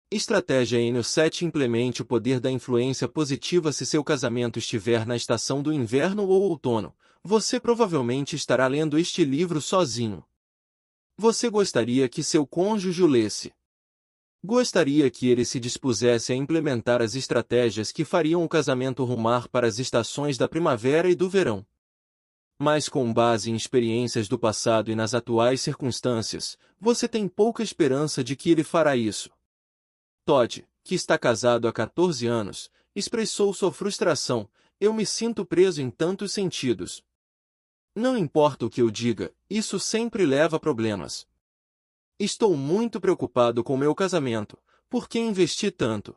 Estratégia N7. Implemente o poder da influência positiva. Se seu casamento estiver na estação do inverno ou outono, você provavelmente estará lendo este livro sozinho. Você gostaria que seu cônjuge o lesse. Gostaria que ele se dispusesse a implementar as estratégias que fariam o casamento rumar para as estações da primavera e do verão. Mas com base em experiências do passado e nas atuais circunstâncias, você tem pouca esperança de que ele fará isso. Todd, que está casado há 14 anos, expressou sua frustração: "Eu me sinto preso em tantos sentidos. Não importa o que eu diga, isso sempre leva a problemas. Estou muito preocupado com meu casamento, por que investi tanto?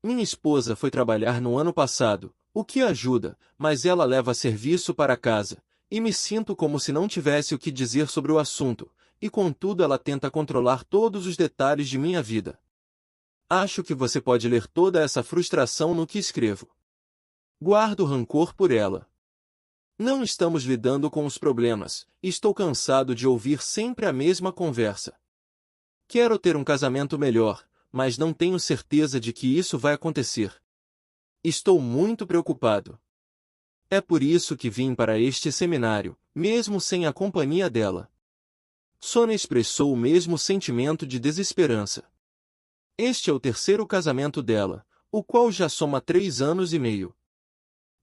Minha esposa foi trabalhar no ano passado, o que ajuda, mas ela leva serviço para casa, e me sinto como se não tivesse o que dizer sobre o assunto, e contudo ela tenta controlar todos os detalhes de minha vida." Acho que você pode ler toda essa frustração no que escrevo. Guardo rancor por ela. Não estamos lidando com os problemas, e estou cansado de ouvir sempre a mesma conversa. Quero ter um casamento melhor, mas não tenho certeza de que isso vai acontecer. Estou muito preocupado. É por isso que vim para este seminário, mesmo sem a companhia dela. Sonia expressou o mesmo sentimento de desesperança. Este é o terceiro casamento dela, o qual já soma 3 anos e meio.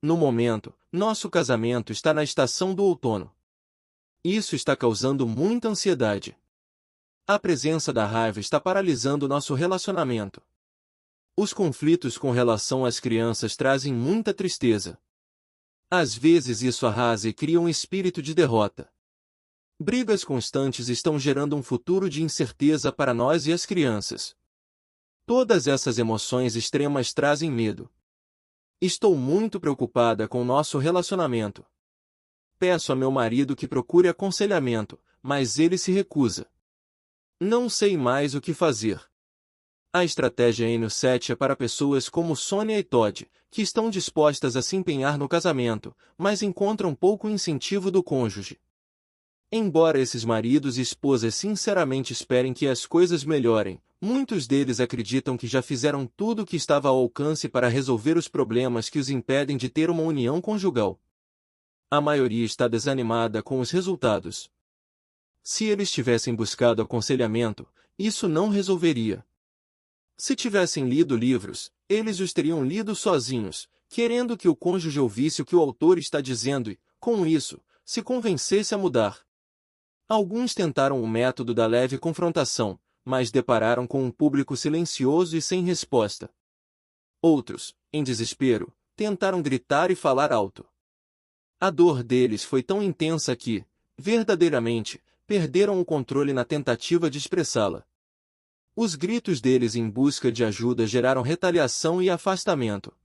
No momento, nosso casamento está na estação do outono. Isso está causando muita ansiedade. A presença da raiva está paralisando nosso relacionamento. Os conflitos com relação às crianças trazem muita tristeza. Às vezes isso arrasa e cria um espírito de derrota. Brigas constantes estão gerando um futuro de incerteza para nós e as crianças. Todas essas emoções extremas trazem medo. Estou muito preocupada com nosso relacionamento. Peço a meu marido que procure aconselhamento, mas ele se recusa. Não sei mais o que fazer. A estratégia N7 é para pessoas como Sonia e Todd, que estão dispostas a se empenhar no casamento, mas encontram pouco incentivo do cônjuge. Embora esses maridos e esposas sinceramente esperem que as coisas melhorem, muitos deles acreditam que já fizeram tudo o que estava ao alcance para resolver os problemas que os impedem de ter uma união conjugal. A maioria está desanimada com os resultados. Se eles tivessem buscado aconselhamento, isso não resolveria. Se tivessem lido livros, eles os teriam lido sozinhos, querendo que o cônjuge ouvisse o que o autor está dizendo e, com isso, se convencesse a mudar. Alguns tentaram o método da leve confrontação, mas depararam com um público silencioso e sem resposta. Outros, em desespero, tentaram gritar e falar alto. A dor deles foi tão intensa que, verdadeiramente, perderam o controle na tentativa de expressá-la. Os gritos deles em busca de ajuda geraram retaliação e afastamento.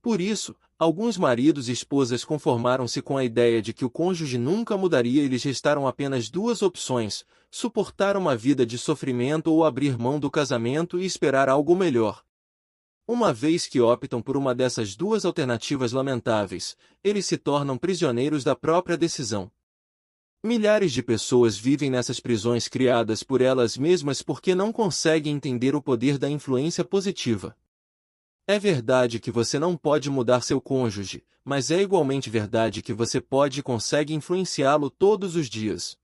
Por isso, alguns maridos e esposas conformaram-se com a ideia de que o cônjuge nunca mudaria e lhes restaram apenas 2 opções: suportar uma vida de sofrimento ou abrir mão do casamento e esperar algo melhor. Uma vez que optam por uma dessas 2 alternativas lamentáveis, eles se tornam prisioneiros da própria decisão. Milhares de pessoas vivem nessas prisões criadas por elas mesmas porque não conseguem entender o poder da influência positiva. É verdade que você não pode mudar seu cônjuge, mas é igualmente verdade que você pode e consegue influenciá-lo todos os dias.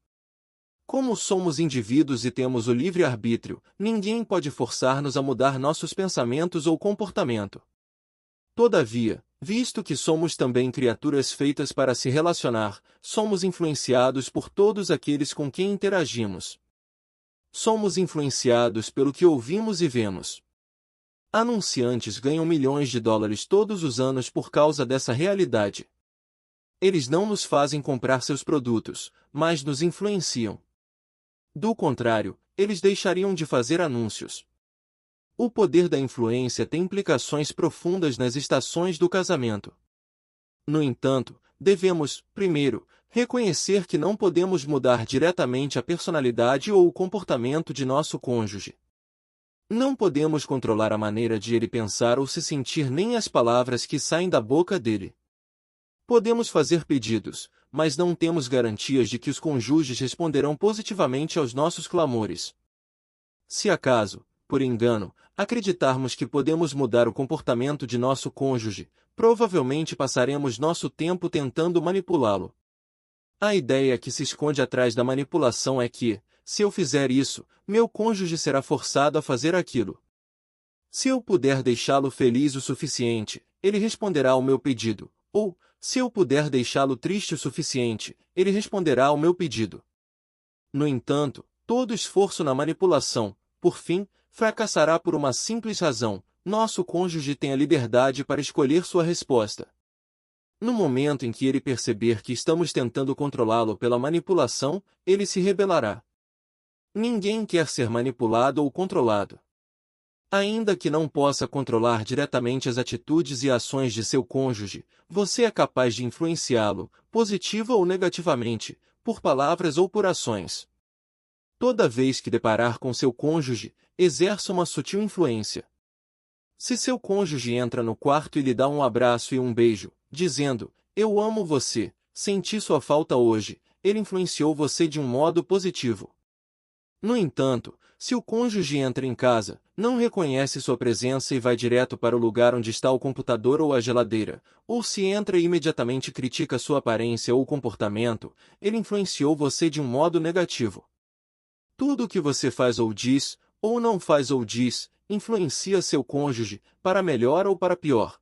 Como somos indivíduos e temos o livre-arbítrio, ninguém pode forçar-nos a mudar nossos pensamentos ou comportamento. Todavia, visto que somos também criaturas feitas para se relacionar, somos influenciados por todos aqueles com quem interagimos. Somos influenciados pelo que ouvimos e vemos. Anunciantes ganham milhões de dólares todos os anos por causa dessa realidade. Eles não nos fazem comprar seus produtos, mas nos influenciam. Do contrário, eles deixariam de fazer anúncios. O poder da influência tem implicações profundas nas estações do casamento. No entanto, devemos, primeiro, reconhecer que não podemos mudar diretamente a personalidade ou o comportamento de nosso cônjuge. Não podemos controlar a maneira de ele pensar ou se sentir nem as palavras que saem da boca dele. Podemos fazer pedidos, mas não temos garantias de que os cônjuges responderão positivamente aos nossos clamores. Se acaso, por engano, acreditarmos que podemos mudar o comportamento de nosso cônjuge, provavelmente passaremos nosso tempo tentando manipulá-lo. A ideia que se esconde atrás da manipulação é que, se eu fizer isso, meu cônjuge será forçado a fazer aquilo. Se eu puder deixá-lo feliz o suficiente, ele responderá ao meu pedido, ou, se eu puder deixá-lo triste o suficiente, ele responderá ao meu pedido. No entanto, todo esforço na manipulação, por fim, fracassará por uma simples razão: nosso cônjuge tem a liberdade para escolher sua resposta. No momento em que ele perceber que estamos tentando controlá-lo pela manipulação, ele se rebelará. Ninguém quer ser manipulado ou controlado. Ainda que não possa controlar diretamente as atitudes e ações de seu cônjuge, você é capaz de influenciá-lo, positiva ou negativamente, por palavras ou por ações. Toda vez que deparar com seu cônjuge, exerça uma sutil influência. Se seu cônjuge entra no quarto e lhe dá um abraço e um beijo, dizendo, "Eu amo você, senti sua falta hoje", ele influenciou você de um modo positivo. No entanto, se o cônjuge entra em casa, não reconhece sua presença e vai direto para o lugar onde está o computador ou a geladeira, ou se entra e imediatamente critica sua aparência ou comportamento, ele influenciou você de um modo negativo. Tudo o que você faz ou diz, ou não faz ou diz, influencia seu cônjuge, para melhor ou para pior.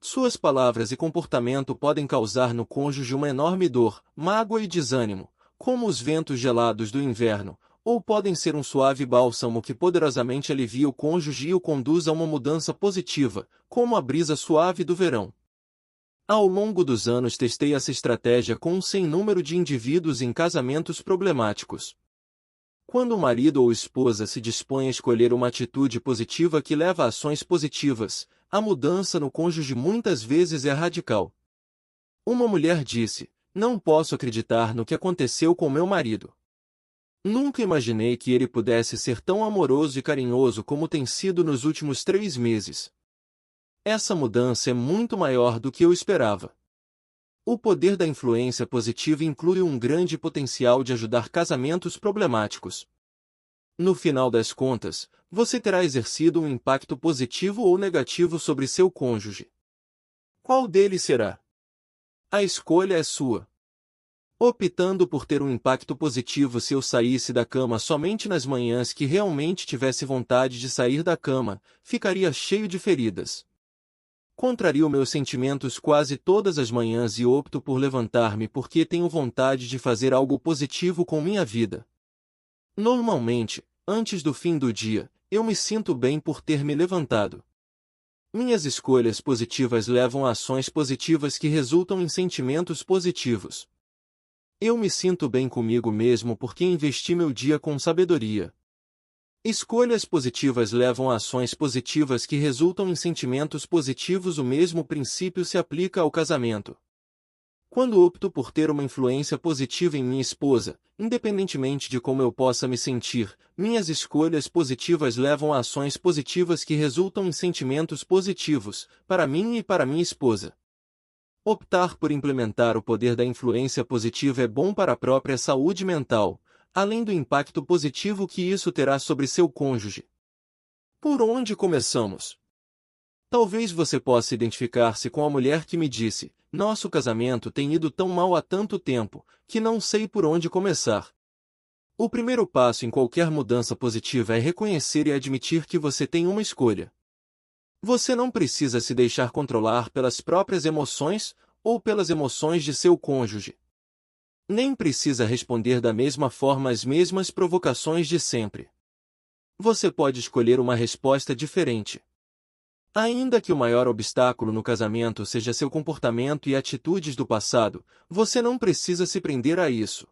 Suas palavras e comportamento podem causar no cônjuge uma enorme dor, mágoa e desânimo, como os ventos gelados do inverno, ou podem ser um suave bálsamo que poderosamente alivia o cônjuge e o conduz a uma mudança positiva, como a brisa suave do verão. Ao longo dos anos testei essa estratégia com um sem número de indivíduos em casamentos problemáticos. Quando o marido ou esposa se dispõe a escolher uma atitude positiva que leva a ações positivas, a mudança no cônjuge muitas vezes é radical. Uma mulher disse, "Não posso acreditar no que aconteceu com meu marido. Nunca imaginei que ele pudesse ser tão amoroso e carinhoso como tem sido nos últimos 3 meses. Essa mudança é muito maior do que eu esperava." O poder da influência positiva inclui um grande potencial de ajudar casamentos problemáticos. No final das contas, você terá exercido um impacto positivo ou negativo sobre seu cônjuge. Qual deles será? A escolha é sua. Optando por ter um impacto positivo se eu saísse da cama somente nas manhãs que realmente tivesse vontade de sair da cama, ficaria cheio de feridas. Contrario meus sentimentos quase todas as manhãs e opto por levantar-me porque tenho vontade de fazer algo positivo com minha vida. Normalmente, antes do fim do dia, eu me sinto bem por ter me levantado. Minhas escolhas positivas levam a ações positivas que resultam em sentimentos positivos. Eu me sinto bem comigo mesmo porque investi meu dia com sabedoria. Escolhas positivas levam a ações positivas que resultam em sentimentos positivos. O mesmo princípio se aplica ao casamento. Quando opto por ter uma influência positiva em minha esposa, independentemente de como eu possa me sentir, minhas escolhas positivas levam a ações positivas que resultam em sentimentos positivos, para mim e para minha esposa. Optar por implementar o poder da influência positiva é bom para a própria saúde mental, além do impacto positivo que isso terá sobre seu cônjuge. Por onde começamos? Talvez você possa identificar-se com a mulher que me disse, "Nosso casamento tem ido tão mal há tanto tempo, que não sei por onde começar." O primeiro passo em qualquer mudança positiva é reconhecer e admitir que você tem uma escolha. Você não precisa se deixar controlar pelas próprias emoções, ou pelas emoções de seu cônjuge. Nem precisa responder da mesma forma às mesmas provocações de sempre. Você pode escolher uma resposta diferente. Ainda que o maior obstáculo no casamento seja seu comportamento e atitudes do passado, você não precisa se prender a isso.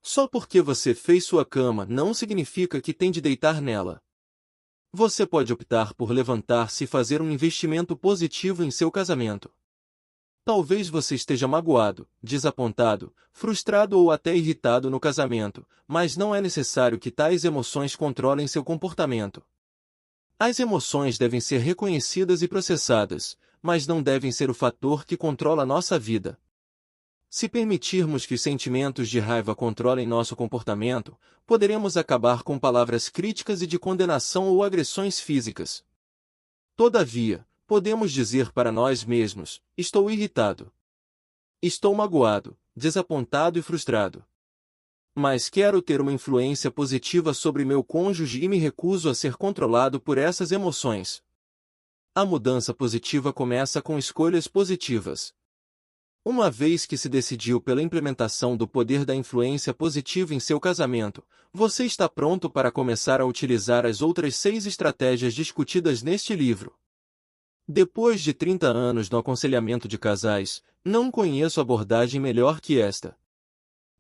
Só porque você fez sua cama não significa que tem de deitar nela. Você pode optar por levantar-se e fazer um investimento positivo em seu casamento. Talvez você esteja magoado, desapontado, frustrado ou até irritado no casamento, mas não é necessário que tais emoções controlem seu comportamento. As emoções devem ser reconhecidas e processadas, mas não devem ser o fator que controla nossa vida. Se permitirmos que os sentimentos de raiva controlem nosso comportamento, poderemos acabar com palavras críticas e de condenação ou agressões físicas. Todavia, podemos dizer para nós mesmos: estou irritado. Estou magoado, desapontado e frustrado. Mas quero ter uma influência positiva sobre meu cônjuge e me recuso a ser controlado por essas emoções. A mudança positiva começa com escolhas positivas. Uma vez que se decidiu pela implementação do poder da influência positiva em seu casamento, você está pronto para começar a utilizar as outras 6 estratégias discutidas neste livro. Depois de 30 anos no aconselhamento de casais, não conheço abordagem melhor que esta.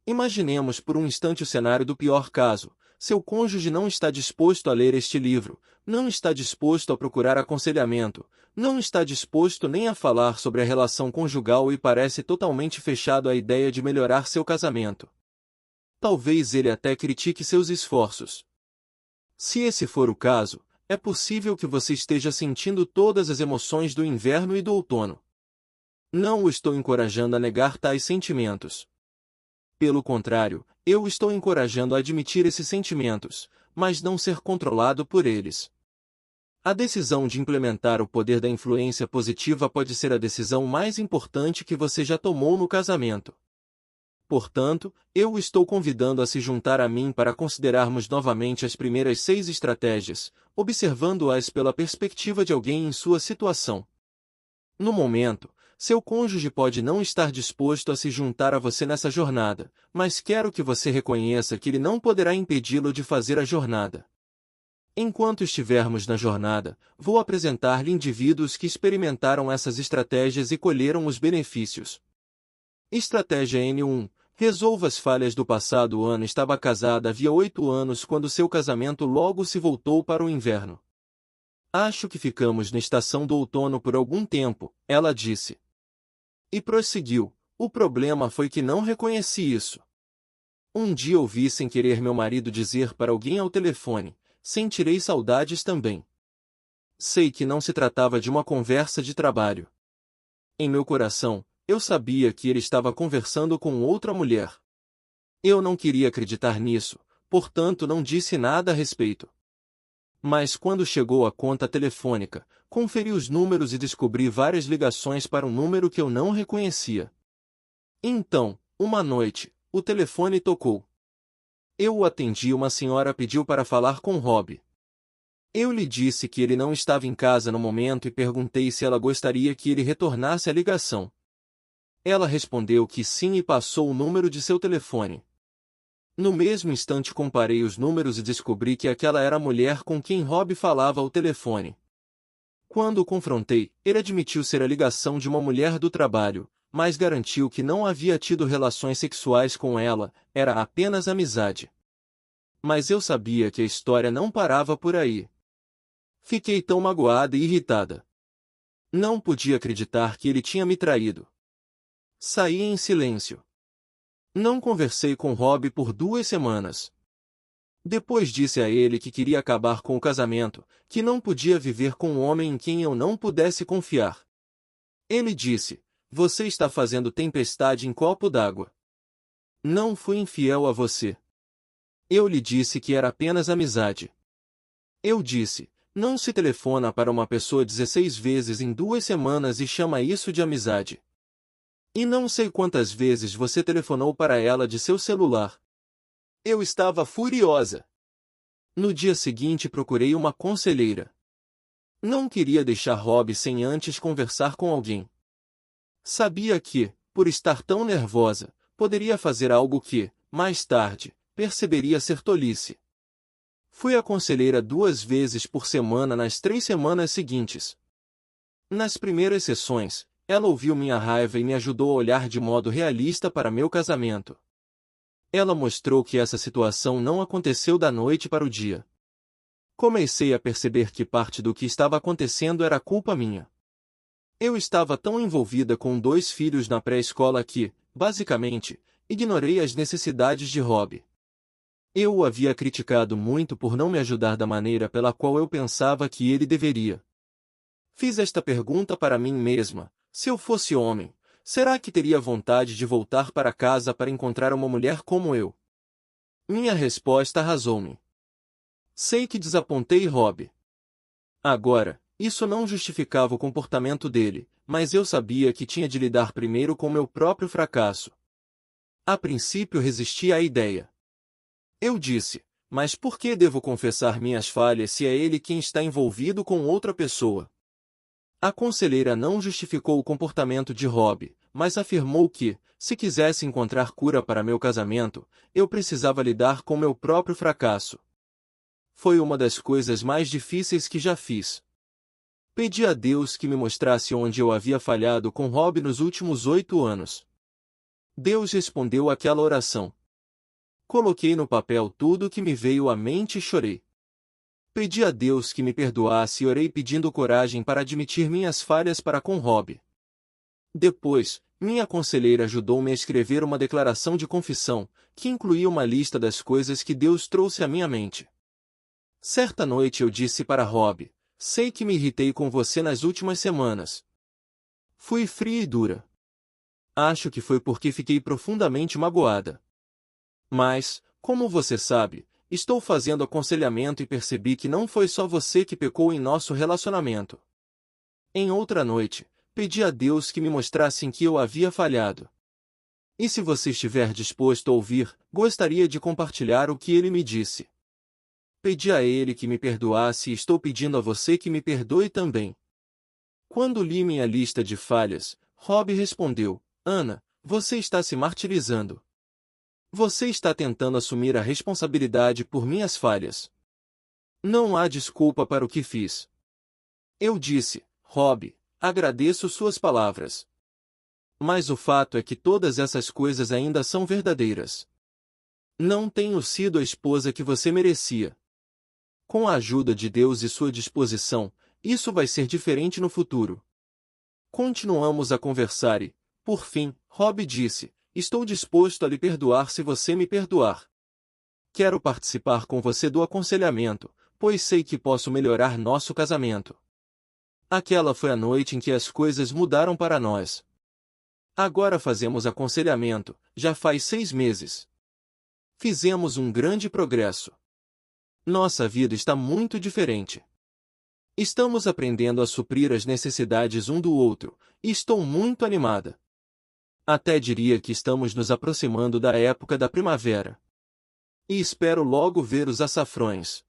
Imaginemos por um instante o cenário do pior caso. Seu cônjuge não está disposto a ler este livro, não está disposto a procurar aconselhamento, não está disposto nem a falar sobre a relação conjugal e parece totalmente fechado à ideia de melhorar seu casamento. Talvez ele até critique seus esforços. Se esse for o caso, é possível que você esteja sentindo todas as emoções do inverno e do outono. Não o estou encorajando a negar tais sentimentos. Pelo contrário, eu o estou encorajando a admitir esses sentimentos, mas não ser controlado por eles. A decisão de implementar o poder da influência positiva pode ser a decisão mais importante que você já tomou no casamento. Portanto, eu o estou convidando a se juntar a mim para considerarmos novamente as primeiras 6 estratégias, observando-as pela perspectiva de alguém em sua situação. No momento, seu cônjuge pode não estar disposto a se juntar a você nessa jornada, mas quero que você reconheça que ele não poderá impedi-lo de fazer a jornada. Enquanto estivermos na jornada, vou apresentar-lhe indivíduos que experimentaram essas estratégias e colheram os benefícios. Estratégia N1. Resolva as falhas do passado ano. Estava casada havia 8 anos quando seu casamento logo se voltou para o inverno. Acho que ficamos na estação do outono por algum tempo, ela disse. E prosseguiu: o problema foi que não reconheci isso. Um dia ouvi sem querer meu marido dizer para alguém ao telefone: sentirei saudades também. Sei que não se tratava de uma conversa de trabalho. Em meu coração, eu sabia que ele estava conversando com outra mulher. Eu não queria acreditar nisso, portanto não disse nada a respeito. Mas quando chegou a conta telefônica, conferi os números e descobri várias ligações para um número que eu não reconhecia. Então, uma noite, o telefone tocou. Eu o atendi e uma senhora pediu para falar com Rob. Eu lhe disse que ele não estava em casa no momento e perguntei se ela gostaria que ele retornasse a ligação. Ela respondeu que sim e passou o número de seu telefone. No mesmo instante comparei os números e descobri que aquela era a mulher com quem Rob falava ao telefone. Quando o confrontei, ele admitiu ser a ligação de uma mulher do trabalho, mas garantiu que não havia tido relações sexuais com ela, era apenas amizade. Mas eu sabia que a história não parava por aí. Fiquei tão magoada e irritada. Não podia acreditar que ele tinha me traído. Saí em silêncio. Não conversei com Rob por 2 semanas. Depois disse a ele que queria acabar com o casamento, que não podia viver com um homem em quem eu não pudesse confiar. Ele disse: você está fazendo tempestade em copo d'água. Não fui infiel a você. Eu lhe disse que era apenas amizade. Eu disse: não se telefona para uma pessoa 16 vezes em 2 semanas e chama isso de amizade. E não sei quantas vezes você telefonou para ela de seu celular. Eu estava furiosa. No dia seguinte procurei uma conselheira. Não queria deixar Rob sem antes conversar com alguém. Sabia que, por estar tão nervosa, poderia fazer algo que, mais tarde, perceberia ser tolice. Fui à conselheira 2 vezes por semana nas 3 semanas seguintes. Nas primeiras sessões, ela ouviu minha raiva e me ajudou a olhar de modo realista para meu casamento. Ela mostrou que essa situação não aconteceu da noite para o dia. Comecei a perceber que parte do que estava acontecendo era culpa minha. Eu estava tão envolvida com 2 filhos na pré-escola que, basicamente, ignorei as necessidades de Rob. Eu o havia criticado muito por não me ajudar da maneira pela qual eu pensava que ele deveria. Fiz esta pergunta para mim mesma: se eu fosse homem, será que teria vontade de voltar para casa para encontrar uma mulher como eu? Minha resposta arrasou-me. Sei que desapontei Rob. Agora, isso não justificava o comportamento dele, mas eu sabia que tinha de lidar primeiro com meu próprio fracasso. A princípio resisti à ideia. Eu disse, mas por que devo confessar minhas falhas se é ele quem está envolvido com outra pessoa? A conselheira não justificou o comportamento de Rob, mas afirmou que, se quisesse encontrar cura para meu casamento, eu precisava lidar com meu próprio fracasso. Foi uma das coisas mais difíceis que já fiz. Pedi a Deus que me mostrasse onde eu havia falhado com Rob nos últimos 8 anos. Deus respondeu àquela oração. Coloquei no papel tudo o que me veio à mente e chorei. Pedi a Deus que me perdoasse e orei pedindo coragem para admitir minhas falhas para com Rob. Depois, minha conselheira ajudou-me a escrever uma declaração de confissão, que incluía uma lista das coisas que Deus trouxe à minha mente. Certa noite eu disse para Rob, sei que me irritei com você nas últimas semanas. Fui fria e dura. Acho que foi porque fiquei profundamente magoada. Mas, como você sabe, estou fazendo aconselhamento e percebi que não foi só você que pecou em nosso relacionamento. Em outra noite, pedi a Deus que me mostrasse em que eu havia falhado. E se você estiver disposto a ouvir, gostaria de compartilhar o que ele me disse. Pedi a ele que me perdoasse e estou pedindo a você que me perdoe também. Quando li minha lista de falhas, Rob respondeu, Ana, você está se martirizando. Você está tentando assumir a responsabilidade por minhas falhas. Não há desculpa para o que fiz. Eu disse, Rob, agradeço suas palavras. Mas o fato é que todas essas coisas ainda são verdadeiras. Não tenho sido a esposa que você merecia. Com a ajuda de Deus e sua disposição, isso vai ser diferente no futuro. Continuamos a conversar e, por fim, Rob disse, estou disposto a lhe perdoar se você me perdoar. Quero participar com você do aconselhamento, pois sei que posso melhorar nosso casamento. Aquela foi a noite em que as coisas mudaram para nós. Agora fazemos aconselhamento, já faz 6 meses. Fizemos um grande progresso. Nossa vida está muito diferente. Estamos aprendendo a suprir as necessidades um do outro, e estou muito animada. Até diria que estamos nos aproximando da época da primavera. E espero logo ver os açafrões.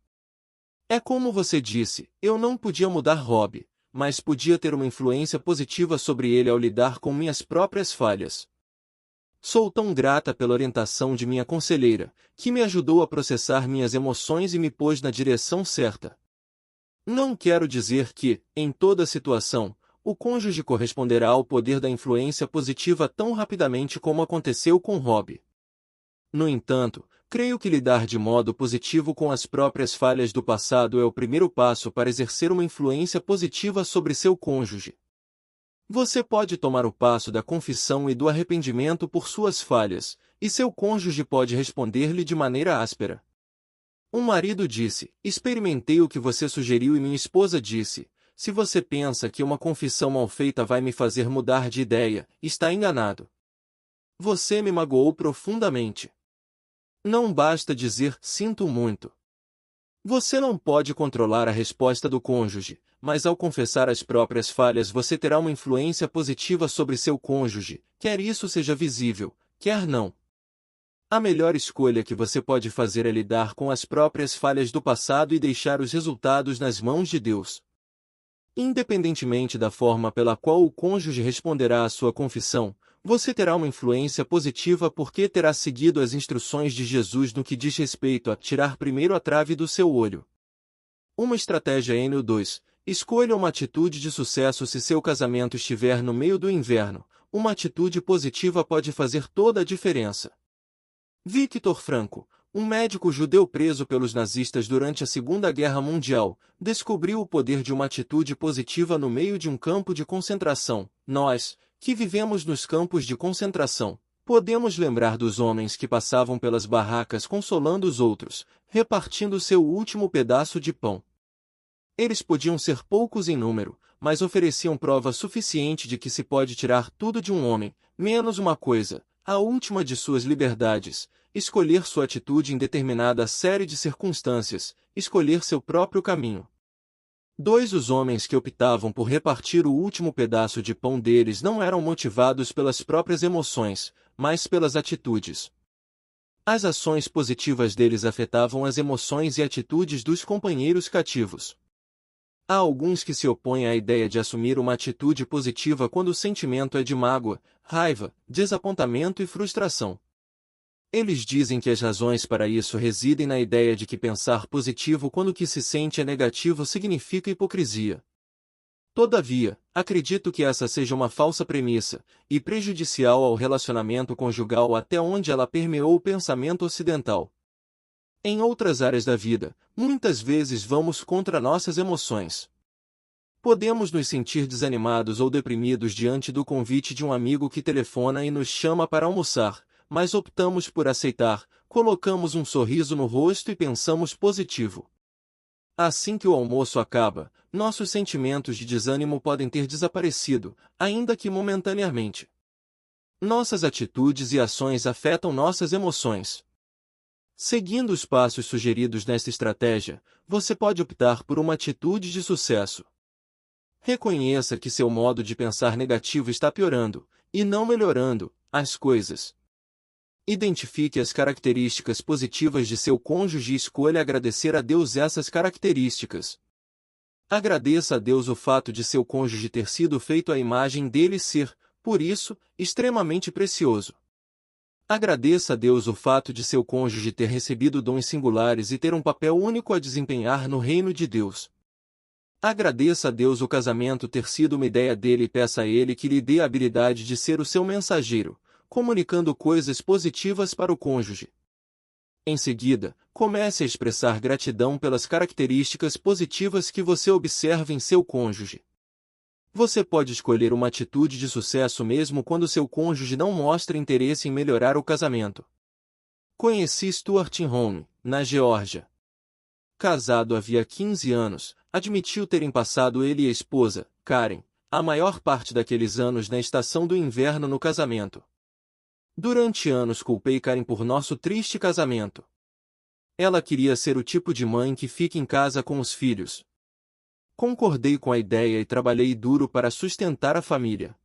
É como você disse, eu não podia mudar Rob, mas podia ter uma influência positiva sobre ele ao lidar com minhas próprias falhas. Sou tão grata pela orientação de minha conselheira, que me ajudou a processar minhas emoções e me pôs na direção certa. Não quero dizer que, em toda situação, o cônjuge corresponderá ao poder da influência positiva tão rapidamente como aconteceu com Rob. No entanto, creio que lidar de modo positivo com as próprias falhas do passado é o primeiro passo para exercer uma influência positiva sobre seu cônjuge. Você pode tomar o passo da confissão e do arrependimento por suas falhas, e seu cônjuge pode responder-lhe de maneira áspera. Um marido disse, experimentei o que você sugeriu e minha esposa disse, se você pensa que uma confissão mal feita vai me fazer mudar de ideia, está enganado. Você me magoou profundamente. Não basta dizer, sinto muito. Você não pode controlar a resposta do cônjuge, mas ao confessar as próprias falhas você terá uma influência positiva sobre seu cônjuge, quer isso seja visível, quer não. A melhor escolha que você pode fazer é lidar com as próprias falhas do passado e deixar os resultados nas mãos de Deus. Independentemente da forma pela qual o cônjuge responderá à sua confissão, você terá uma influência positiva porque terá seguido as instruções de Jesus no que diz respeito a tirar primeiro a trave do seu olho. Uma estratégia N2. Escolha uma atitude de sucesso se seu casamento estiver no meio do inverno. Uma atitude positiva pode fazer toda a diferença. Victor Franco, um médico judeu preso pelos nazistas durante a Segunda Guerra Mundial, descobriu o poder de uma atitude positiva no meio de um campo de concentração. Nós, que vivemos nos campos de concentração, podemos lembrar dos homens que passavam pelas barracas consolando os outros, repartindo seu último pedaço de pão. Eles podiam ser poucos em número, mas ofereciam prova suficiente de que se pode tirar tudo de um homem, menos uma coisa, a última de suas liberdades: escolher sua atitude em determinada série de circunstâncias, escolher seu próprio caminho. Os homens que optavam por repartir o último pedaço de pão deles não eram motivados pelas próprias emoções, mas pelas atitudes. As ações positivas deles afetavam as emoções e atitudes dos companheiros cativos. Há alguns que se opõem à ideia de assumir uma atitude positiva quando o sentimento é de mágoa, raiva, desapontamento e frustração. Eles dizem que as razões para isso residem na ideia de que pensar positivo quando o que se sente é negativo significa hipocrisia. Todavia, acredito que essa seja uma falsa premissa, e prejudicial ao relacionamento conjugal até onde ela permeou o pensamento ocidental. Em outras áreas da vida, muitas vezes vamos contra nossas emoções. Podemos nos sentir desanimados ou deprimidos diante do convite de um amigo que telefona e nos chama para almoçar, mas optamos por aceitar, colocamos um sorriso no rosto e pensamos positivo. Assim que o almoço acaba, nossos sentimentos de desânimo podem ter desaparecido, ainda que momentaneamente. Nossas atitudes e ações afetam nossas emoções. Seguindo os passos sugeridos nesta estratégia, você pode optar por uma atitude de sucesso. Reconheça que seu modo de pensar negativo está piorando, e não melhorando, as coisas. Identifique as características positivas de seu cônjuge e escolha agradecer a Deus essas características. Agradeça a Deus o fato de seu cônjuge ter sido feito à imagem dele e ser, por isso, extremamente precioso. Agradeça a Deus o fato de seu cônjuge ter recebido dons singulares e ter um papel único a desempenhar no reino de Deus. Agradeça a Deus o casamento ter sido uma ideia dele e peça a Ele que lhe dê a habilidade de ser o seu mensageiro, comunicando coisas positivas para o cônjuge. Em seguida, comece a expressar gratidão pelas características positivas que você observa em seu cônjuge. Você pode escolher uma atitude de sucesso mesmo quando seu cônjuge não mostra interesse em melhorar o casamento. Conheci Stuart em Home, na Geórgia. Casado havia 15 anos, admitiu terem passado ele e a esposa, Karen, a maior parte daqueles anos na estação do inverno no casamento. Durante anos culpei Karen por nosso triste casamento. Ela queria ser o tipo de mãe que fica em casa com os filhos. Concordei com a ideia e trabalhei duro para sustentar a família.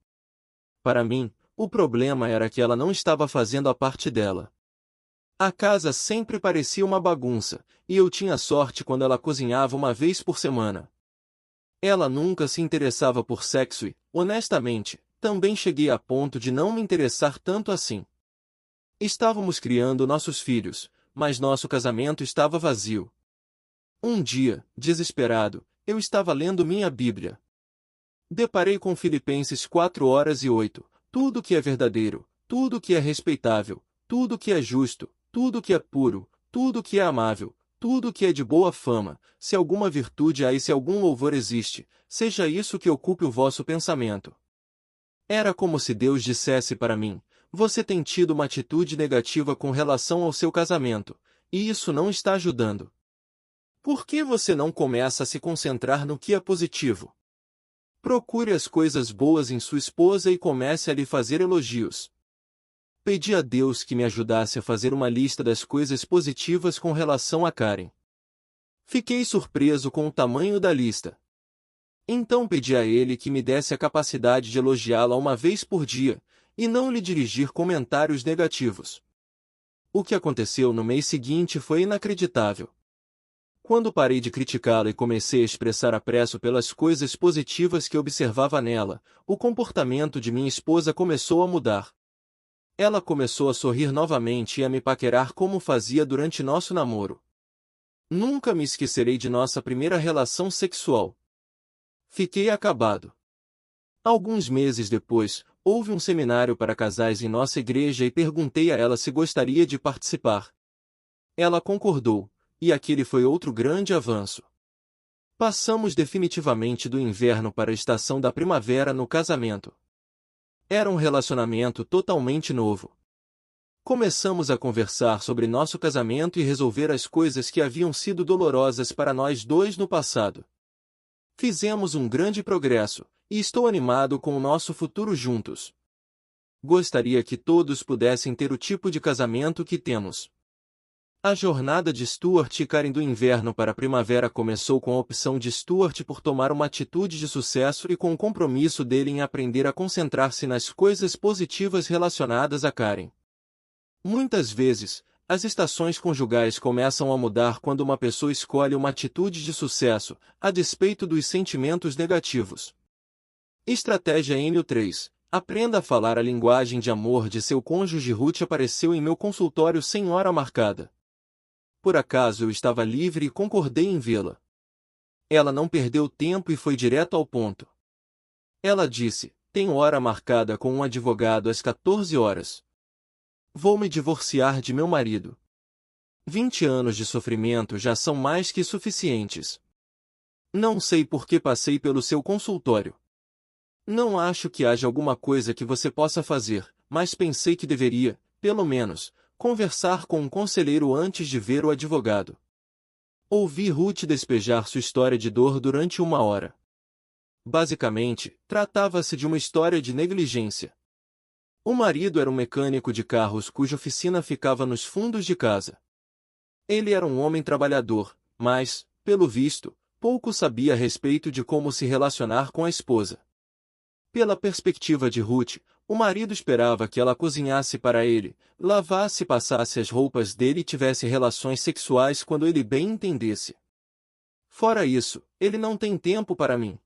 Para mim, o problema era que ela não estava fazendo a parte dela. A casa sempre parecia uma bagunça, e eu tinha sorte quando ela cozinhava uma vez por semana. Ela nunca se interessava por sexo e, honestamente, também cheguei a ponto de não me interessar tanto assim. Estávamos criando nossos filhos, mas nosso casamento estava vazio. Um dia, desesperado, eu estava lendo minha Bíblia. Deparei com Filipenses 4:8, tudo que é verdadeiro, tudo que é respeitável, tudo que é justo, tudo que é puro, tudo que é amável, tudo que é de boa fama, se alguma virtude há e se algum louvor existe, seja isso que ocupe o vosso pensamento. Era como se Deus dissesse para mim: você tem tido uma atitude negativa com relação ao seu casamento, e isso não está ajudando. Por que você não começa a se concentrar no que é positivo? Procure as coisas boas em sua esposa e comece a lhe fazer elogios. Pedi a Deus que me ajudasse a fazer uma lista das coisas positivas com relação a Karen. Fiquei surpreso com o tamanho da lista. Então pedi a Ele que me desse a capacidade de elogiá-la uma vez por dia, e não lhe dirigir comentários negativos. O que aconteceu no mês seguinte foi inacreditável. Quando parei de criticá-la e comecei a expressar apreço pelas coisas positivas que observava nela, o comportamento de minha esposa começou a mudar. Ela começou a sorrir novamente e a me paquerar como fazia durante nosso namoro. Nunca me esquecerei de nossa primeira relação sexual. Fiquei acabado. Alguns meses depois, houve um seminário para casais em nossa igreja e perguntei a ela se gostaria de participar. Ela concordou, e aquele foi outro grande avanço. Passamos definitivamente do inverno para a estação da primavera no casamento. Era um relacionamento totalmente novo. Começamos a conversar sobre nosso casamento e resolver as coisas que haviam sido dolorosas para nós dois no passado. Fizemos um grande progresso, e estou animado com o nosso futuro juntos. Gostaria que todos pudessem ter o tipo de casamento que temos. A jornada de Stuart e Karen do inverno para a primavera começou com a opção de Stuart por tomar uma atitude de sucesso e com o compromisso dele em aprender a concentrar-se nas coisas positivas relacionadas a Karen. Muitas vezes, as estações conjugais começam a mudar quando uma pessoa escolhe uma atitude de sucesso, a despeito dos sentimentos negativos. Estratégia N3. Aprenda a falar a linguagem de amor de seu cônjuge. Ruth apareceu em meu consultório sem hora marcada. Por acaso eu estava livre e concordei em vê-la. Ela não perdeu tempo e foi direto ao ponto. Ela disse: tenho hora marcada com um advogado às 14 horas. Vou me divorciar de meu marido. 20 anos de sofrimento já são mais que suficientes. Não sei por que passei pelo seu consultório. Não acho que haja alguma coisa que você possa fazer, mas pensei que deveria, pelo menos, conversar com um conselheiro antes de ver o advogado. Ouvi Ruth despejar sua história de dor durante 1 hora. Basicamente, tratava-se de uma história de negligência. O marido era um mecânico de carros cuja oficina ficava nos fundos de casa. Ele era um homem trabalhador, mas, pelo visto, pouco sabia a respeito de como se relacionar com a esposa. Pela perspectiva de Ruth, o marido esperava que ela cozinhasse para ele, lavasse e passasse as roupas dele e tivesse relações sexuais quando ele bem entendesse. Fora isso, ele não tem tempo para mim.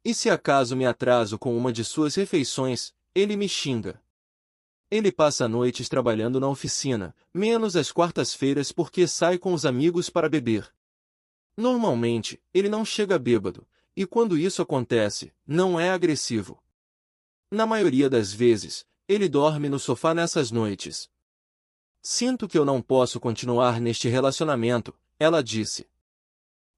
E se acaso me atraso com uma de suas refeições, ele me xinga. Ele passa noites trabalhando na oficina, menos às quartas-feiras porque sai com os amigos para beber. Normalmente, ele não chega bêbado, e quando isso acontece, não é agressivo. Na maioria das vezes, ele dorme no sofá nessas noites. Sinto que eu não posso continuar neste relacionamento, ela disse.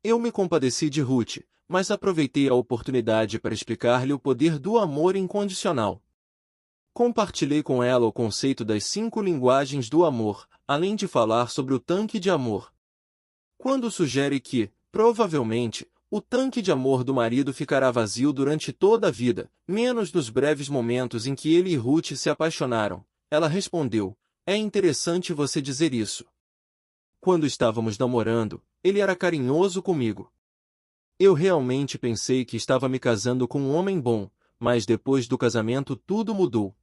Eu me compadeci de Ruth, mas aproveitei a oportunidade para explicar-lhe o poder do amor incondicional. Compartilhei com ela o conceito das 5 linguagens do amor, além de falar sobre o tanque de amor. Quando sugere que, provavelmente, o tanque de amor do marido ficará vazio durante toda a vida, menos nos breves momentos em que ele e Ruth se apaixonaram, ela respondeu: é interessante você dizer isso. Quando estávamos namorando, ele era carinhoso comigo. Eu realmente pensei que estava me casando com um homem bom, mas depois do casamento tudo mudou.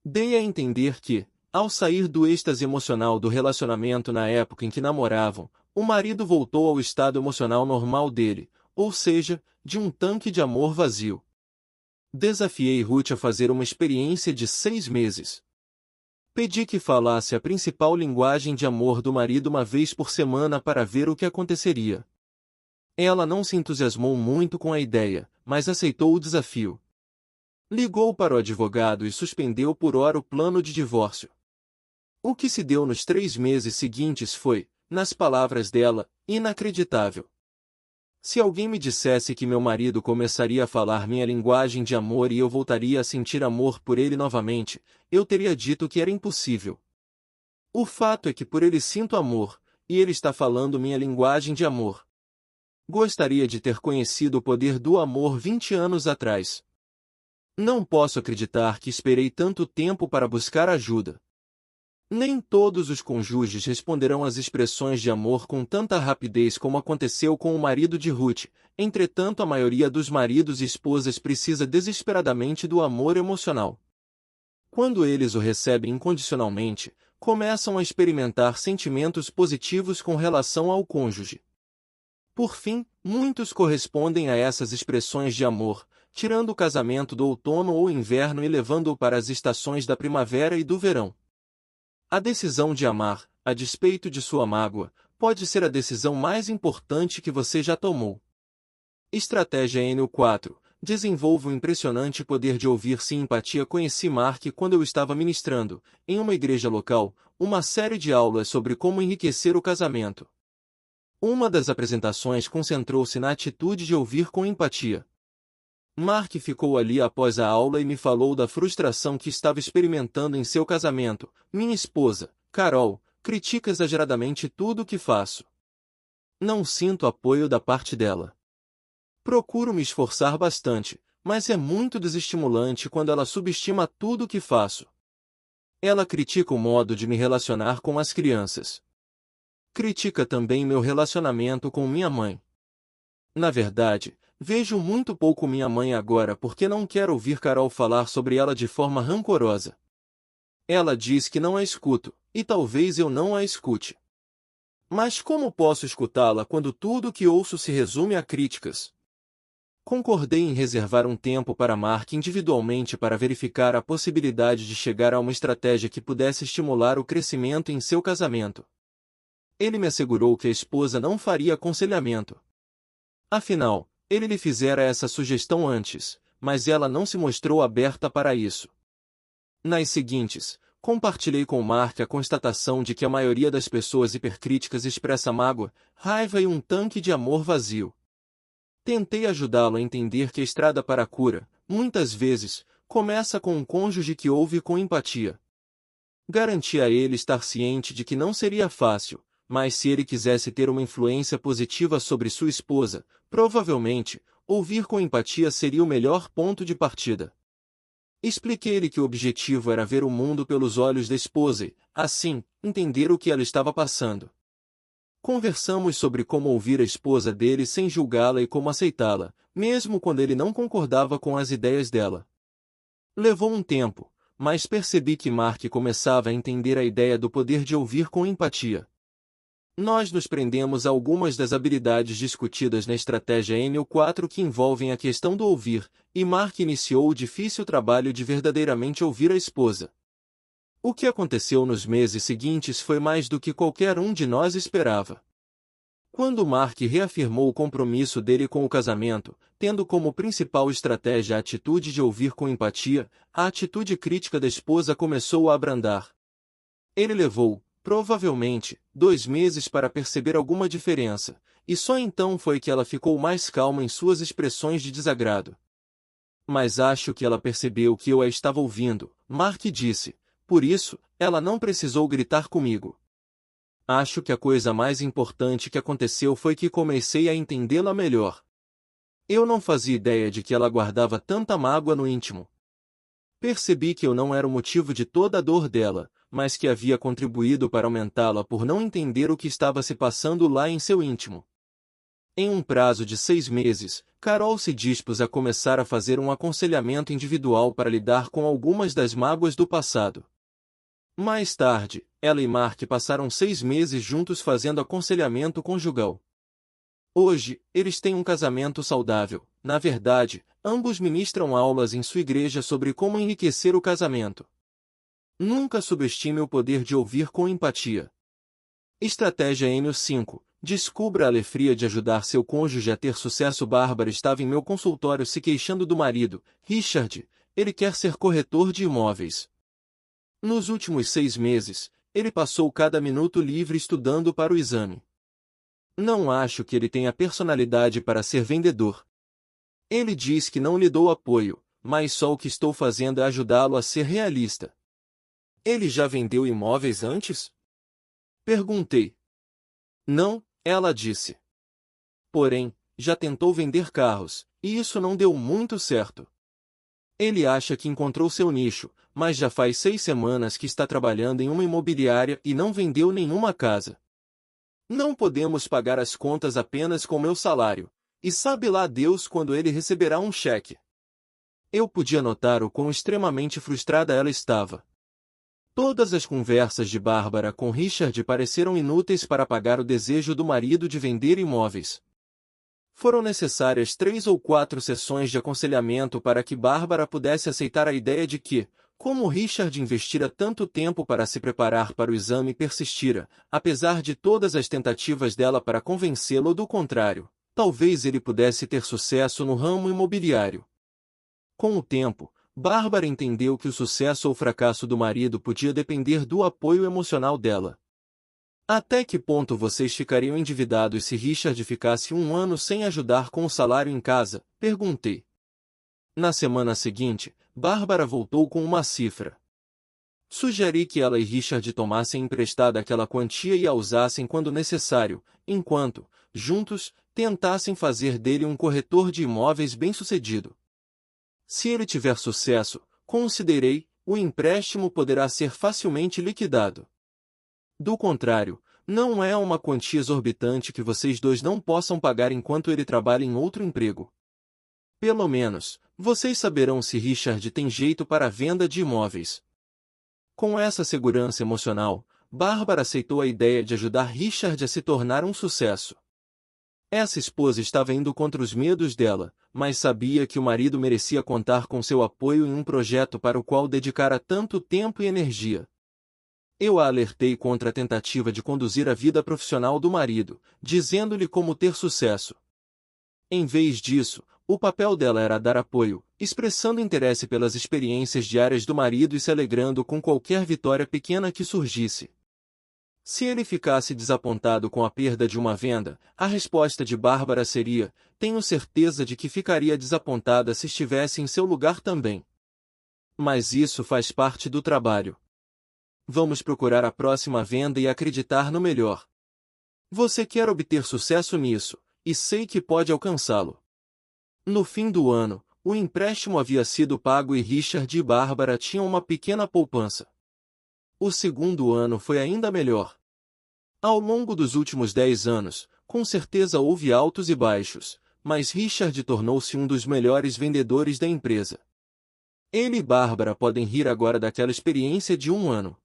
Dei a entender que, ao sair do êxtase emocional do relacionamento na época em que namoravam, o marido voltou ao estado emocional normal dele, ou seja, de um tanque de amor vazio. Desafiei Ruth a fazer uma experiência de 6 meses. Pedi que falasse a principal linguagem de amor do marido uma vez por semana para ver o que aconteceria. Ela não se entusiasmou muito com a ideia, mas aceitou o desafio. Ligou para o advogado e suspendeu por hora o plano de divórcio. O que se deu nos 3 meses seguintes foi, nas palavras dela, inacreditável. Se alguém me dissesse que meu marido começaria a falar minha linguagem de amor e eu voltaria a sentir amor por ele novamente, eu teria dito que era impossível. O fato é que por ele sinto amor, e ele está falando minha linguagem de amor. Gostaria de ter conhecido o poder do amor 20 anos atrás. Não posso acreditar que esperei tanto tempo para buscar ajuda. Nem todos os cônjuges responderão às expressões de amor com tanta rapidez como aconteceu com o marido de Ruth, entretanto a maioria dos maridos e esposas precisa desesperadamente do amor emocional. Quando eles o recebem incondicionalmente, começam a experimentar sentimentos positivos com relação ao cônjuge. Por fim, muitos correspondem a essas expressões de amor, tirando o casamento do outono ou inverno e levando-o para as estações da primavera e do verão. A decisão de amar, a despeito de sua mágoa, pode ser a decisão mais importante que você já tomou. Estratégia N4. Desenvolva um impressionante poder de ouvir-se e empatia. Conheci Mark quando eu estava ministrando, em uma igreja local, uma série de aulas sobre como enriquecer o casamento. Uma das apresentações concentrou-se na atitude de ouvir com empatia. Mark ficou ali após a aula e me falou da frustração que estava experimentando em seu casamento. Minha esposa, Carol, critica exageradamente tudo o que faço. Não sinto apoio da parte dela. Procuro me esforçar bastante, mas é muito desestimulante quando ela subestima tudo o que faço. Ela critica o modo de me relacionar com as crianças. Critica também meu relacionamento com minha mãe. Na verdade, vejo muito pouco minha mãe agora porque não quero ouvir Carol falar sobre ela de forma rancorosa. Ela diz que não a escuto, e talvez eu não a escute. Mas como posso escutá-la quando tudo que ouço se resume a críticas? Concordei em reservar um tempo para Mark individualmente para verificar a possibilidade de chegar a uma estratégia que pudesse estimular o crescimento em seu casamento. Ele me assegurou que a esposa não faria aconselhamento. Afinal, ele lhe fizera essa sugestão antes, mas ela não se mostrou aberta para isso. Nas seguintes, compartilhei com Mark a constatação de que a maioria das pessoas hipercríticas expressa mágoa, raiva e um tanque de amor vazio. Tentei ajudá-lo a entender que a estrada para a cura, muitas vezes, começa com um cônjuge que ouve com empatia. Garanti a ele estar ciente de que não seria fácil, mas se ele quisesse ter uma influência positiva sobre sua esposa, provavelmente, ouvir com empatia seria o melhor ponto de partida. Expliquei-lhe que o objetivo era ver o mundo pelos olhos da esposa e, assim, entender o que ela estava passando. Conversamos sobre como ouvir a esposa dele sem julgá-la e como aceitá-la, mesmo quando ele não concordava com as ideias dela. Levou um tempo, mas percebi que Mark começava a entender a ideia do poder de ouvir com empatia. Nós nos prendemos a algumas das habilidades discutidas na estratégia Enneagram que envolvem a questão do ouvir, e Mark iniciou o difícil trabalho de verdadeiramente ouvir a esposa. O que aconteceu nos meses seguintes foi mais do que qualquer um de nós esperava. Quando Mark reafirmou o compromisso dele com o casamento, tendo como principal estratégia a atitude de ouvir com empatia, a atitude crítica da esposa começou a abrandar. Ele levou, provavelmente, 2 meses para perceber alguma diferença, e só então foi que ela ficou mais calma em suas expressões de desagrado. Mas acho que ela percebeu que eu a estava ouvindo, Mark disse, por isso, ela não precisou gritar comigo. Acho que a coisa mais importante que aconteceu foi que comecei a entendê-la melhor. Eu não fazia ideia de que ela guardava tanta mágoa no íntimo. Percebi que eu não era o motivo de toda a dor dela, mas que havia contribuído para aumentá-la por não entender o que estava se passando lá em seu íntimo. Em um prazo de 6 meses, Carol se dispôs a começar a fazer um aconselhamento individual para lidar com algumas das mágoas do passado. Mais tarde, ela e Mark passaram 6 meses juntos fazendo aconselhamento conjugal. Hoje, eles têm um casamento saudável. Na verdade, ambos ministram aulas em sua igreja sobre como enriquecer o casamento. Nunca subestime o poder de ouvir com empatia. Estratégia Enneagram 5. Descubra a alegria de ajudar seu cônjuge a ter sucesso. Bárbara estava em meu consultório se queixando do marido, Richard. Ele quer ser corretor de imóveis. Nos últimos 6 meses, ele passou cada minuto livre estudando para o exame. Não acho que ele tenha personalidade para ser vendedor. Ele diz que não lhe dou apoio, mas só o que estou fazendo é ajudá-lo a ser realista. Ele já vendeu imóveis antes? Perguntei. Não, ela disse. Porém, já tentou vender carros, e isso não deu muito certo. Ele acha que encontrou seu nicho, mas já faz 6 semanas que está trabalhando em uma imobiliária e não vendeu nenhuma casa. Não podemos pagar as contas apenas com meu salário, e sabe lá Deus quando ele receberá um cheque. Eu podia notar o quão extremamente frustrada ela estava. Todas as conversas de Bárbara com Richard pareceram inúteis para apagar o desejo do marido de vender imóveis. Foram necessárias 3 ou 4 sessões de aconselhamento para que Bárbara pudesse aceitar a ideia de que, como Richard investira tanto tempo para se preparar para o exame e persistira, apesar de todas as tentativas dela para convencê-lo do contrário, talvez ele pudesse ter sucesso no ramo imobiliário. Com o tempo, Bárbara entendeu que o sucesso ou fracasso do marido podia depender do apoio emocional dela. Até que ponto vocês ficariam endividados se Richard ficasse 1 ano sem ajudar com o salário em casa? Perguntei. Na semana seguinte, Bárbara voltou com uma cifra. Sugeri que ela e Richard tomassem emprestada aquela quantia e a usassem quando necessário, enquanto, juntos, tentassem fazer dele um corretor de imóveis bem-sucedido. Se ele tiver sucesso, considerei, o empréstimo poderá ser facilmente liquidado. Do contrário, não é uma quantia exorbitante que vocês dois não possam pagar enquanto ele trabalha em outro emprego. Pelo menos, vocês saberão se Richard tem jeito para a venda de imóveis. Com essa segurança emocional, Bárbara aceitou a ideia de ajudar Richard a se tornar um sucesso. Essa esposa estava indo contra os medos dela, mas sabia que o marido merecia contar com seu apoio em um projeto para o qual dedicara tanto tempo e energia. Eu a alertei contra a tentativa de conduzir a vida profissional do marido, dizendo-lhe como ter sucesso. Em vez disso, o papel dela era dar apoio, expressando interesse pelas experiências diárias do marido e se alegrando com qualquer vitória pequena que surgisse. Se ele ficasse desapontado com a perda de uma venda, a resposta de Bárbara seria: tenho certeza de que ficaria desapontada se estivesse em seu lugar também. Mas isso faz parte do trabalho. Vamos procurar a próxima venda e acreditar no melhor. Você quer obter sucesso nisso, e sei que pode alcançá-lo. No fim do ano, o empréstimo havia sido pago e Richard e Bárbara tinham uma pequena poupança. O segundo ano foi ainda melhor. Ao longo dos últimos 10 anos, com certeza houve altos e baixos, mas Richard tornou-se um dos melhores vendedores da empresa. Ele e Bárbara podem rir agora daquela experiência de um ano.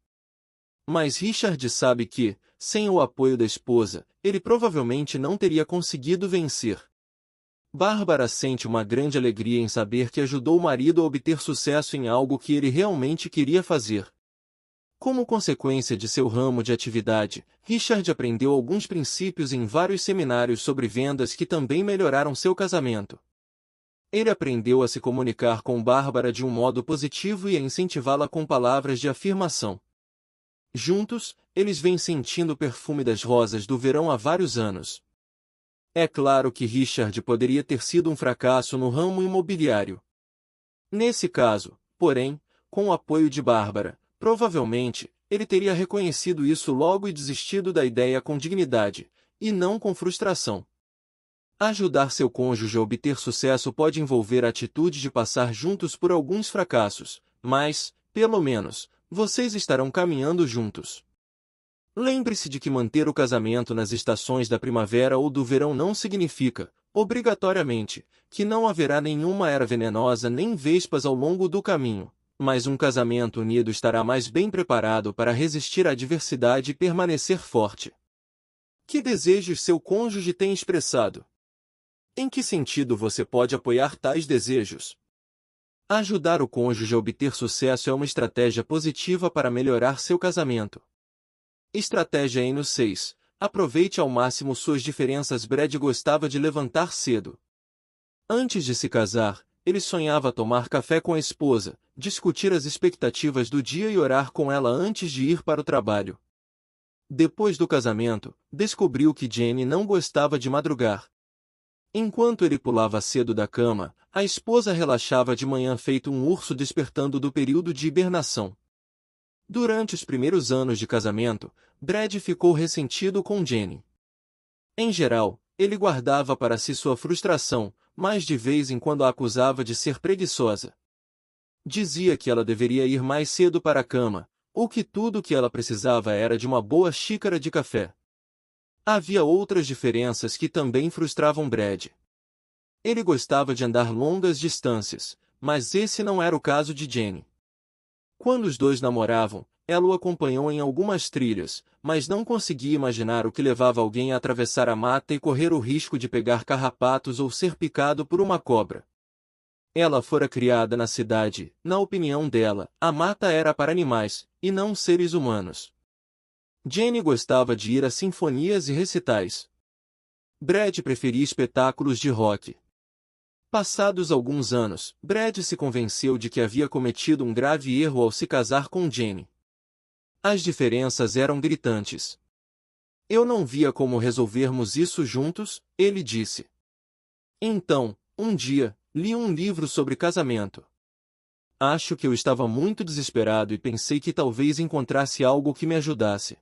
Mas Richard sabe que, sem o apoio da esposa, ele provavelmente não teria conseguido vencer. Bárbara sente uma grande alegria em saber que ajudou o marido a obter sucesso em algo que ele realmente queria fazer. Como consequência de seu ramo de atividade, Richard aprendeu alguns princípios em vários seminários sobre vendas que também melhoraram seu casamento. Ele aprendeu a se comunicar com Bárbara de um modo positivo e a incentivá-la com palavras de afirmação. Juntos, eles vêm sentindo o perfume das rosas do verão há vários anos. É claro que Richard poderia ter sido um fracasso no ramo imobiliário. Nesse caso, porém, com o apoio de Bárbara, provavelmente, ele teria reconhecido isso logo e desistido da ideia com dignidade, e não com frustração. Ajudar seu cônjuge a obter sucesso pode envolver a atitude de passar juntos por alguns fracassos, mas, pelo menos, vocês estarão caminhando juntos. Lembre-se de que manter o casamento nas estações da primavera ou do verão não significa, obrigatoriamente, que não haverá nenhuma era venenosa nem vespas ao longo do caminho, mas um casamento unido estará mais bem preparado para resistir à adversidade e permanecer forte. Que desejos seu cônjuge tem expressado? Em que sentido você pode apoiar tais desejos? Ajudar o cônjuge a obter sucesso é uma estratégia positiva para melhorar seu casamento. Estratégia N6. Aproveite ao máximo suas diferenças. Brad gostava de levantar cedo. Antes de se casar, ele sonhava tomar café com a esposa, discutir as expectativas do dia e orar com ela antes de ir para o trabalho. Depois do casamento, descobriu que Jenny não gostava de madrugar. Enquanto ele pulava cedo da cama, a esposa relaxava de manhã feito um urso despertando do período de hibernação. Durante os primeiros anos de casamento, Brad ficou ressentido com Jenny. Em geral, ele guardava para si sua frustração, mas de vez em quando a acusava de ser preguiçosa. Dizia que ela deveria ir mais cedo para a cama, ou que tudo o que ela precisava era de uma boa xícara de café. Havia outras diferenças que também frustravam Brad. Ele gostava de andar longas distâncias, mas esse não era o caso de Jenny. Quando os dois namoravam, ela o acompanhou em algumas trilhas, mas não conseguia imaginar o que levava alguém a atravessar a mata e correr o risco de pegar carrapatos ou ser picado por uma cobra. Ela fora criada na cidade, na opinião dela, a mata era para animais, e não seres humanos. Jenny gostava de ir a sinfonias e recitais. Brad preferia espetáculos de rock. Passados alguns anos, Brad se convenceu de que havia cometido um grave erro ao se casar com Jenny. As diferenças eram gritantes. Eu não via como resolvermos isso juntos, ele disse. Então, um dia, li um livro sobre casamento. Acho que eu estava muito desesperado e pensei que talvez encontrasse algo que me ajudasse.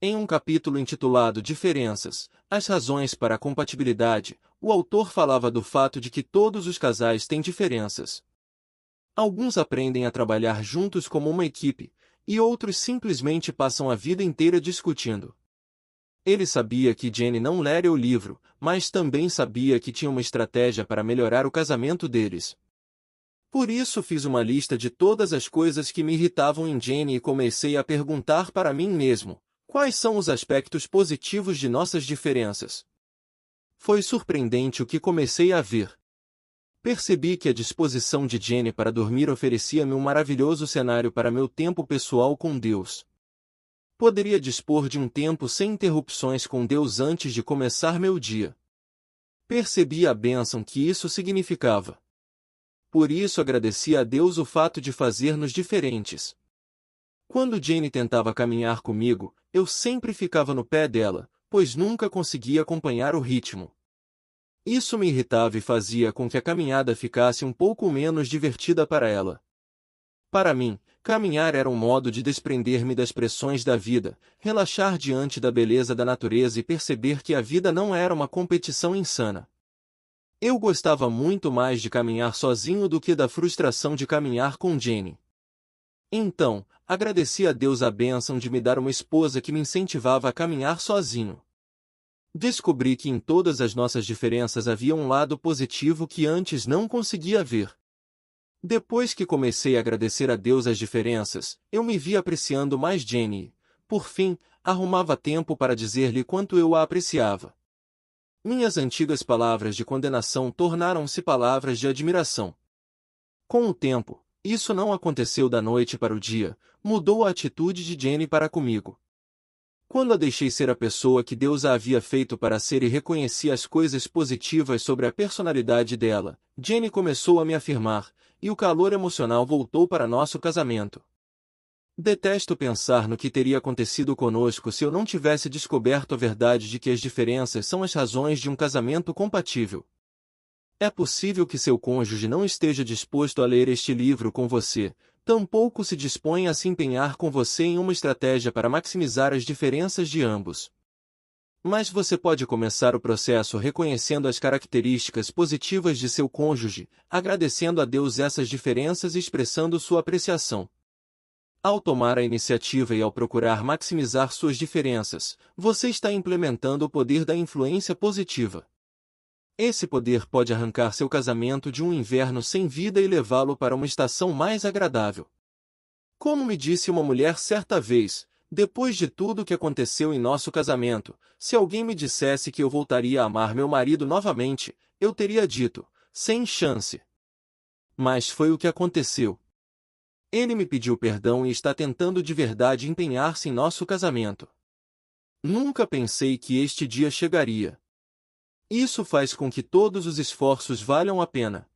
Em um capítulo intitulado Diferenças, as razões para a compatibilidade, o autor falava do fato de que todos os casais têm diferenças. Alguns aprendem a trabalhar juntos como uma equipe, e outros simplesmente passam a vida inteira discutindo. Ele sabia que Jenny não lera o livro, mas também sabia que tinha uma estratégia para melhorar o casamento deles. Por isso fiz uma lista de todas as coisas que me irritavam em Jenny e comecei a perguntar para mim mesmo, quais são os aspectos positivos de nossas diferenças? Foi surpreendente o que comecei a ver. Percebi que a disposição de Jenny para dormir oferecia-me um maravilhoso cenário para meu tempo pessoal com Deus. Poderia dispor de um tempo sem interrupções com Deus antes de começar meu dia. Percebi a bênção que isso significava. Por isso agradeci a Deus o fato de fazer-nos diferentes. Quando Jenny tentava caminhar comigo, eu sempre ficava no pé dela, pois nunca conseguia acompanhar o ritmo. Isso me irritava e fazia com que a caminhada ficasse um pouco menos divertida para ela. Para mim, caminhar era um modo de desprender-me das pressões da vida, relaxar diante da beleza da natureza e perceber que a vida não era uma competição insana. Eu gostava muito mais de caminhar sozinho do que da frustração de caminhar com Jenny. Então, agradeci a Deus a bênção de me dar uma esposa que me incentivava a caminhar sozinho. Descobri que em todas as nossas diferenças havia um lado positivo que antes não conseguia ver. Depois que comecei a agradecer a Deus as diferenças, eu me vi apreciando mais Jenny e, por fim, arrumava tempo para dizer-lhe quanto eu a apreciava. Minhas antigas palavras de condenação tornaram-se palavras de admiração. Com o tempo, isso não aconteceu da noite para o dia, mudou a atitude de Jenny para comigo. Quando a deixei ser a pessoa que Deus a havia feito para ser e reconheci as coisas positivas sobre a personalidade dela, Jenny começou a me afirmar, e o calor emocional voltou para nosso casamento. Detesto pensar no que teria acontecido conosco se eu não tivesse descoberto a verdade de que as diferenças são as razões de um casamento compatível. É possível que seu cônjuge não esteja disposto a ler este livro com você, tampouco se dispõe a se empenhar com você em uma estratégia para maximizar as diferenças de ambos. Mas você pode começar o processo reconhecendo as características positivas de seu cônjuge, agradecendo a Deus essas diferenças e expressando sua apreciação. Ao tomar a iniciativa e ao procurar maximizar suas diferenças, você está implementando o poder da influência positiva. Esse poder pode arrancar seu casamento de um inverno sem vida e levá-lo para uma estação mais agradável. Como me disse uma mulher certa vez, depois de tudo o que aconteceu em nosso casamento, se alguém me dissesse que eu voltaria a amar meu marido novamente, eu teria dito, sem chance. Mas foi o que aconteceu. Ele me pediu perdão e está tentando de verdade empenhar-se em nosso casamento. Nunca pensei que este dia chegaria. Isso faz com que todos os esforços valham a pena.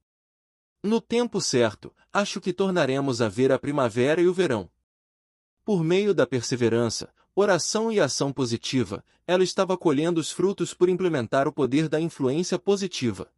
No tempo certo, acho que tornaremos a ver a primavera e o verão. Por meio da perseverança, oração e ação positiva, ela estava colhendo os frutos por implementar o poder da influência positiva.